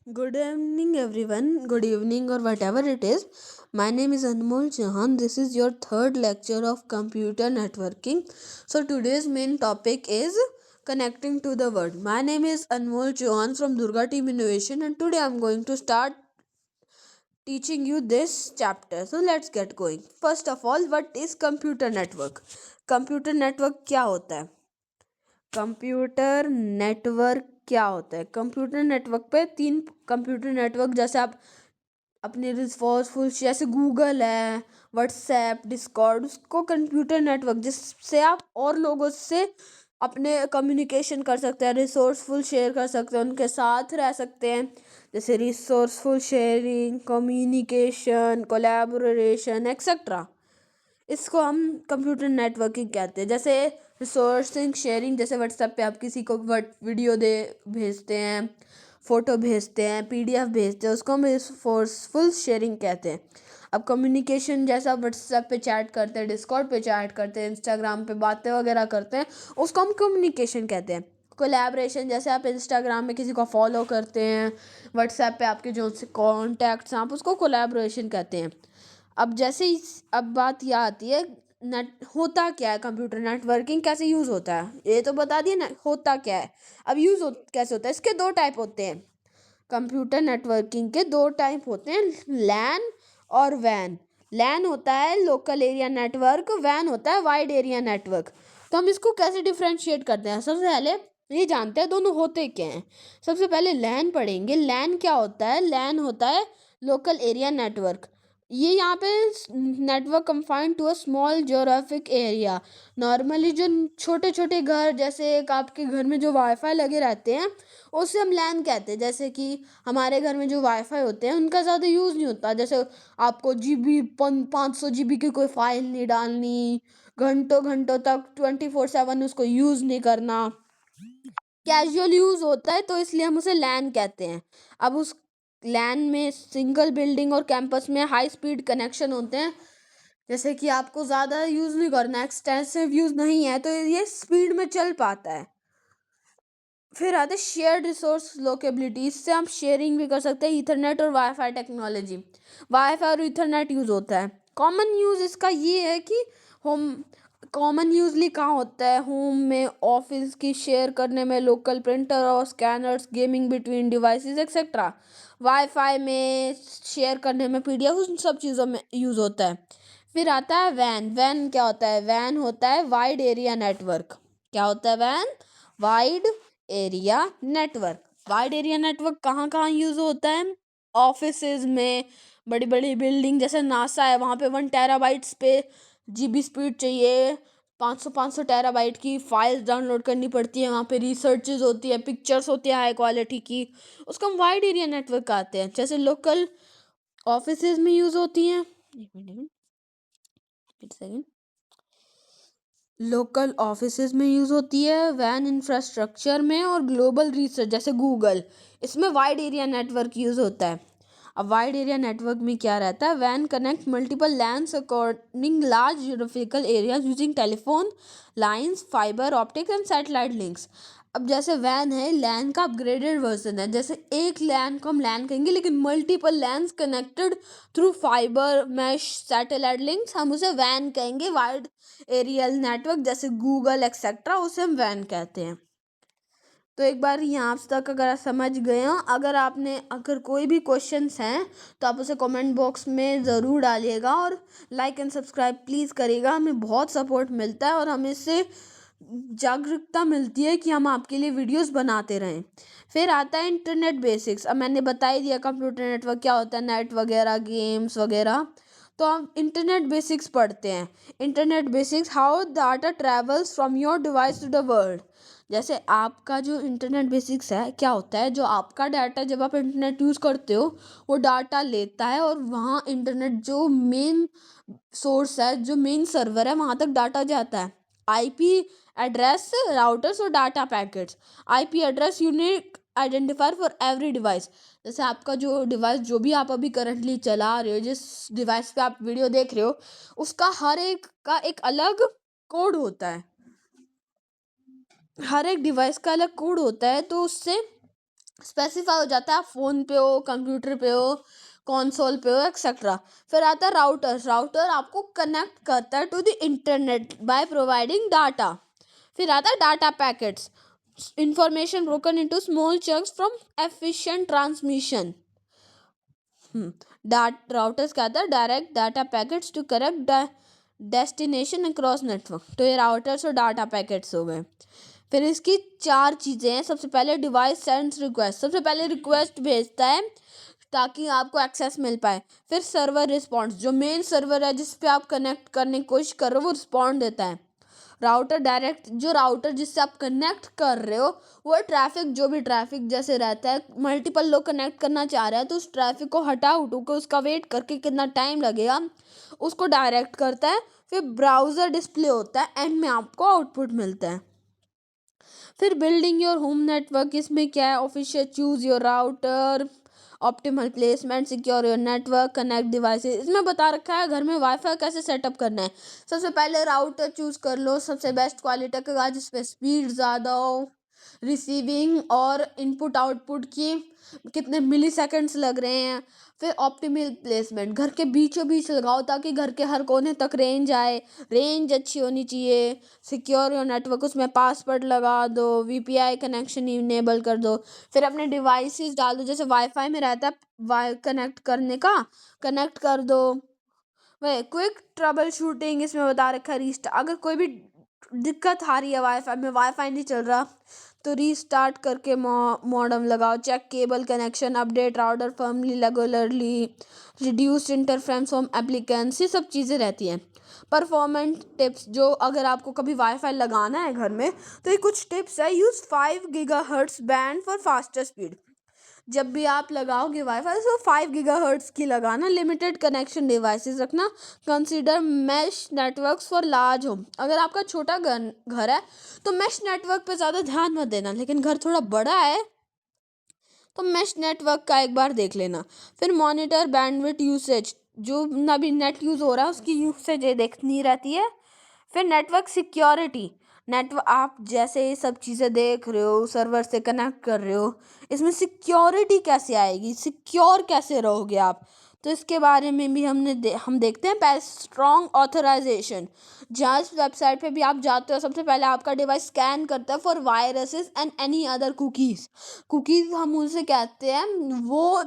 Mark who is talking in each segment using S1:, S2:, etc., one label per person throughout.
S1: Good evening, everyone. Good evening, or whatever it is. My name is Anmol Chauhan. This is your third lecture of computer networking. So, today's main topic is connecting to the world. My name is Anmol Chauhan from Durga Team Innovation, and today I'm going to start teaching you this chapter. So, let's get going. First of all, what is computer network? Computer network क्या होता है? Computer network क्या होता है? Computer network पे तीन computer network जैसे आप अपने रिसोर्सफुल जैसे गूगल है, व्हाट्सएप, डिस्कॉर्ड, उसको कंप्यूटर नेटवर्क जिससे आप और लोगों से अपने कम्युनिकेशन कर सकते हैं, रिसोर्सफुल शेयर कर सकते हैं, उनके साथ रह सकते हैं, जैसे resourceful sharing, communication, collaboration etcetera. इसको हम कंप्यूटर नेटवर्किंग कहते हैं। जैसे रिसोर्सिंग शेयरिंग, जैसे व्हाट्सएप पे आप किसी को वीडियो दे भेजते हैं, फ़ोटो भेजते हैं, पीडीएफ भेजते हैं, उसको हम रिसोर्सफुल शेयरिंग कहते हैं। अब कम्युनिकेशन, जैसा व्हाट्सएप पे चैट करते हैं, डिस्कॉर्ड पे चैट करते हैं, इंस्टाग्राम पे बातें वगैरह करते हैं, उसको हम कम्युनिकेशन कहते हैं। कोलैबोरेशन, जैसे आप इंस्टाग्राम में किसी को फॉलो करते हैं, व्हाट्सएप पे आपके जो से कॉन्टैक्ट्स हैं, आप उसको कोलैबोरेशन कहते हैं। अब अब बात यह आती है, नेट होता क्या है, कंप्यूटर नेटवर्किंग कैसे यूज़ होता है, ये तो बता दिया ना होता क्या है। अब कैसे होता है, इसके दो टाइप होते हैं। कंप्यूटर नेटवर्किंग के दो टाइप होते हैं, लैन और वैन। लैन होता है लोकल एरिया नेटवर्क, वैन होता है वाइड एरिया नेटवर्क। तो हम इसको कैसे डिफ्रेंशिएट करते हैं, सबसे पहले ये जानते हैं दोनों होते क्या हैं। सबसे पहले लैन पढ़ेंगे। लैन क्या होता है? लैन होता है लोकल एरिया नेटवर्क। ये यहाँ पे network confined to a small geographic area. Normally जो छोटे छोटे घर, जैसे एक आपके घर में जो वाईफाई लगे रहते हैं, उसे हम लैन कहते हैं। जैसे कि हमारे घर में जो वाईफाई होते हैं उनका ज़्यादा यूज़ नहीं होता। जैसे आपको जीबी 500 GB की कोई फाइल नहीं डालनी, घंटों घंटों तक 24/7 उसको यूज़ नहीं करना, कैजुअल यूज़ होता है, तो इसलिए हम उसे लैन कहते हैं। अब उस लैन में सिंगल बिल्डिंग और कैंपस में हाई स्पीड कनेक्शन होते हैं। जैसे कि आपको ज़्यादा यूज़ नहीं करना, एक्सटेंसिव यूज़ नहीं है, तो ये स्पीड में चल पाता है। फिर आते हैं शेयर्ड रिसोर्स लोकेबिलिटी। इससे हम शेयरिंग भी कर सकते हैं, ईथरनेट और वाईफाई टेक्नोलॉजी। वाईफाई और ईथरनेट यूज़ होता है। कॉमन यूज़ इसका ये है कि होम कॉमन यूजली कहाँ होता है? होम में, ऑफिस की शेयर करने में, लोकल प्रिंटर और scanners, gaming between devices etcetera. Wifi में शेयर करने में, पीडीएफ, उन सब चीज़ों में यूज़ होता है। फिर आता है वैन। वैन क्या होता है? वैन होता है वाइड एरिया नेटवर्क। क्या होता है वैन? Wide area network. Wide area network कहाँ कहाँ यूज़ होता है? ऑफिसेज में, बड़ी बड़ी बिल्डिंग जैसे नासा है, वहाँ पे 1 TB पे जीबी स्पीड चाहिए। 500 टेराबाइट की फाइल्स डाउनलोड करनी पड़ती है, वहाँ पे रिसर्चेज होती है, पिक्चर्स होती है हाई क्वालिटी की, उसको हम वाइड एरिया नेटवर्क आते हैं। जैसे लोकल ऑफिसेज में यूज़ होती हैं, एक सेकेंड, लोकल ऑफिसेज में यूज़ होती है, वैन इंफ्रास्ट्रक्चर में, और ग्लोबल रिसर्च जैसे गूगल, इसमें वाइड एरिया नेटवर्क यूज़ होता है। अब वाइड एरिया नेटवर्क में क्या रहता है? वैन connect multiple LANs according large geographical areas using telephone lines, fibre optic and satellite links. अब जैसे वैन है, लैन का अपग्रेडेड वर्जन है। जैसे एक लैन को हम लैन कहेंगे, लेकिन multiple LANs connected through fibre mesh satellite links, हम उसे वैन कहेंगे। वाइड एरियल नेटवर्क जैसे गूगल एक्सेट्रा, उसे हम वैन कहते हैं। तो एक बार यहाँ तक अगर आप समझ गए हो, अगर कोई भी क्वेश्चंस हैं तो आप उसे कमेंट बॉक्स में ज़रूर डालिएगा, और लाइक एंड सब्सक्राइब प्लीज़ करिएगा। हमें बहुत सपोर्ट मिलता है और हमें इससे जागरूकता मिलती है कि हम आपके लिए वीडियोस बनाते रहें। फिर आता है इंटरनेट बेसिक्स। अब मैंने बता ही दिया कंप्यूटर नेटवर्क क्या होता है, नेट वगैरह, गेम्स वगैरह। तो हम इंटरनेट बेसिक्स पढ़ते हैं। Internet basics, how data travels from your device to the world. जैसे आपका जो इंटरनेट बेसिक्स है, क्या होता है, जो आपका डाटा जब आप इंटरनेट यूज़ करते हो, वो डाटा लेता है और वहाँ इंटरनेट जो मेन सोर्स है, जो मेन सर्वर है, वहाँ तक डाटा जाता है। आईपी एड्रेस, राउटर्स और data packets. IP address unique identifier for every device. जैसे आपका जो डिवाइस, जो भी आप अभी करंटली चला रहे हो, जिस डिवाइस पे आप वीडियो देख रहे हो, उसका हर एक का एक अलग कोड होता है। हर एक डिवाइस का अलग कोड होता है, तो उससे स्पेसिफाई हो जाता है, फ़ोन पे हो, कंप्यूटर पे हो, कंसोल पे हो, एक्सेट्रा। फिर आता है राउटर। राउटर आपको कनेक्ट करता है to the internet by providing data. फिर आता है data packets, information broken into small chunks from efficient transmission. That routers क्या था, direct data packets to correct destination across network. तो ये राउटर्स और डाटा पैकेट्स हो गए। फिर इसकी चार चीज़ें हैं। सबसे पहले डिवाइस सेंड्स रिक्वेस्ट, सबसे पहले रिक्वेस्ट भेजता है ताकि आपको एक्सेस मिल पाए। फिर सर्वर रिस्पॉन्स, जो मेन सर्वर है जिस पे आप कनेक्ट करने की कोशिश कर रहे हो वो रिस्पॉन्ड देता है। राउटर डायरेक्ट, जो राउटर जिससे आप कनेक्ट कर रहे हो वो ट्रैफिक, जो भी ट्रैफिक जैसे रहता है, मल्टीपल लोग कनेक्ट करना चाह रहे हैं तो उस ट्रैफिक को हटा उठू के उसका वेट करके कितना टाइम लगेगा उसको डायरेक्ट करता है। फिर ब्राउज़र डिस्प्ले होता है, एंड में आपको आउटपुट मिलता है। फिर बिल्डिंग योर होम नेटवर्क, इसमें क्या है, official choose your router, optimal placement, secure your network, connect devices. इसमें बता रखा है घर में वाईफाई कैसे सेटअप करना है। सबसे पहले राउटर चूज कर लो सबसे बेस्ट क्वालिटी का जिसपे स्पीड ज़्यादा हो, रिसीविंग और इनपुट आउटपुट की कितने मिली सेकेंड्स लग रहे हैं। फिर ऑप्टिमल प्लेसमेंट, घर के बीचों बीच लगाओ ताकि घर के हर कोने तक रेंज आए, रेंज अच्छी होनी चाहिए। सिक्योर योर नेटवर्क, उसमें पासवर्ड लगा दो, वीपीआई कनेक्शन इनेबल कर दो। फिर अपने डिवाइसेस डाल दो, जैसे वाईफाई में रहता है वाई कनेक्ट करने का, कनेक्ट कर दो। वह क्विक ट्रबल शूटिंग, इसमें बता रखा है रीस्टार्ट, अगर कोई भी दिक्कत आ रही है वाईफाई में, वाईफाई नहीं चल रहा तो रीस्टार्ट करके मॉडेम लगाओ। Check cable connection, update router firmly regularly, reduce interference from appliances, ये सब चीज़ें रहती हैं। परफॉर्मेंस टिप्स, जो अगर आपको कभी वाईफाई लगाना है घर में तो ये कुछ टिप्स है। Use 5 GHz band for faster speed, जब भी आप लगाओगे वाईफाई तो 5 GHz की लगाना। लिमिटेड कनेक्शन डिवाइसेस रखना। Consider mesh networks for large home, अगर आपका छोटा घर है तो मैश नेटवर्क पे ज़्यादा ध्यान मत देना, लेकिन घर थोड़ा बड़ा है तो मैश नेटवर्क का एक बार देख लेना। फिर मॉनिटर बैंडविड्थ यूसेज, जो अभी नेट यूज़ हो रहा है उसकी यूसेज ये देखनी रहती है। फिर नेटवर्क सिक्योरिटी, नेटवर्क आप जैसे ये सब चीज़ें देख रहे हो, सर्वर से कनेक्ट कर रहे हो, इसमें सिक्योरिटी कैसे आएगी, सिक्योर कैसे रहोगे आप, तो इसके बारे में भी हम देखते हैं। पहले स्ट्रॉन्ग ऑथराइजेशन, जहाँ इस वेबसाइट पे भी आप जाते हो सबसे पहले आपका डिवाइस स्कैन करता है for viruses and any other cookies. Cookies हम उनसे कहते हैं वो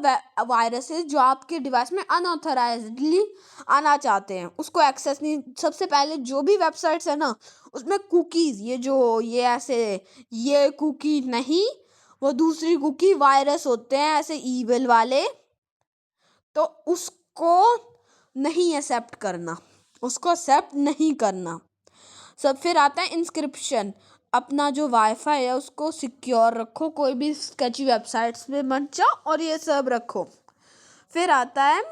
S1: वायरसेस जो आपके डिवाइस में अनऑथराइज्डली आना चाहते हैं, उसको एक्सेस नहीं। सबसे पहले जो भी वेबसाइट्स है ना उसमें कुकीज़, ये ऐसे ये कुकी नहीं, वो दूसरी कुकी वायरस होते हैं ऐसे ईविल वाले, तो उसको नहीं एक्सेप्ट करना, उसको एक्सेप्ट नहीं करना। सब फिर आता है इंस्क्रिप्शन, अपना जो वाईफाई है उसको सिक्योर रखो, कोई भी स्केची वेबसाइट्स पे मत जाओ और ये सब रखो। फिर आता है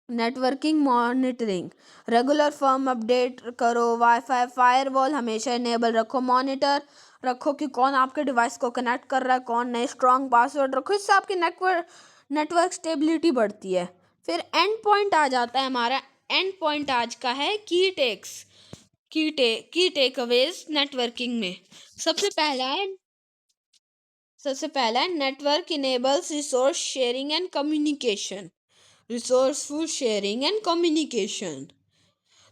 S1: networking monitoring, regular firm update करो, वाईफाई फायरवॉल हमेशा इनेबल रखो, मॉनिटर रखो कि कौन आपके डिवाइस को कनेक्ट कर रहा है कौन नहीं, स्ट्रॉन्ग पासवर्ड रखो, इससे आपकी नेटवर्क स्टेबिलिटी बढ़ती है। फिर एंड पॉइंट आ जाता है हमारा। एंड पॉइंट आज का है की टेक अवेज नेटवर्किंग में। सबसे पहला है network enables resource sharing and communication, resourceful sharing and communication.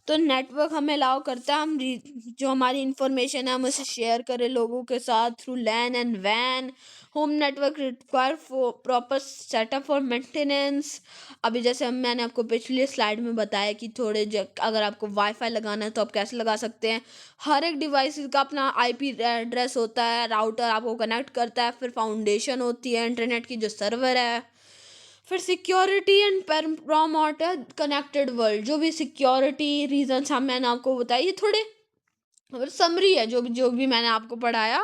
S1: तो नेटवर्क हमें अलाउ करता है हम जो हमारी इंफॉर्मेशन है हम उसे शेयर करें लोगों के साथ थ्रू लैन एंड वैन। Home network require for proper setup for maintenance, अभी जैसे मैंने आपको पिछली स्लाइड में बताया कि अगर आपको वाईफाई लगाना है तो आप कैसे लगा सकते हैं। हर एक डिवाइस का अपना आईपी एड्रेस होता है, राउटर आपको कनेक्ट करता है, फिर फाउंडेशन होती है इंटरनेट की जो सर्वर है। फिर security and promoter connected world, जो भी सिक्योरिटी रीजंस हम मैंने आपको बताया ये थोड़े समरी है जो भी मैंने आपको पढ़ाया।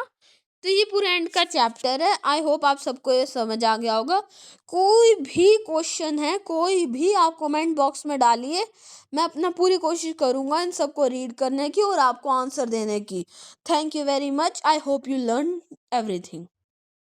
S1: तो ये पूरा एंड का चैप्टर है। आई होप आप सबको ये समझ आ गया होगा। कोई भी क्वेश्चन है कोई भी आप कमेंट बॉक्स में डालिए, मैं अपना पूरी कोशिश करूँगा इन सबको रीड करने की और आपको आंसर देने की। Thank you very much. I hope you learn everything.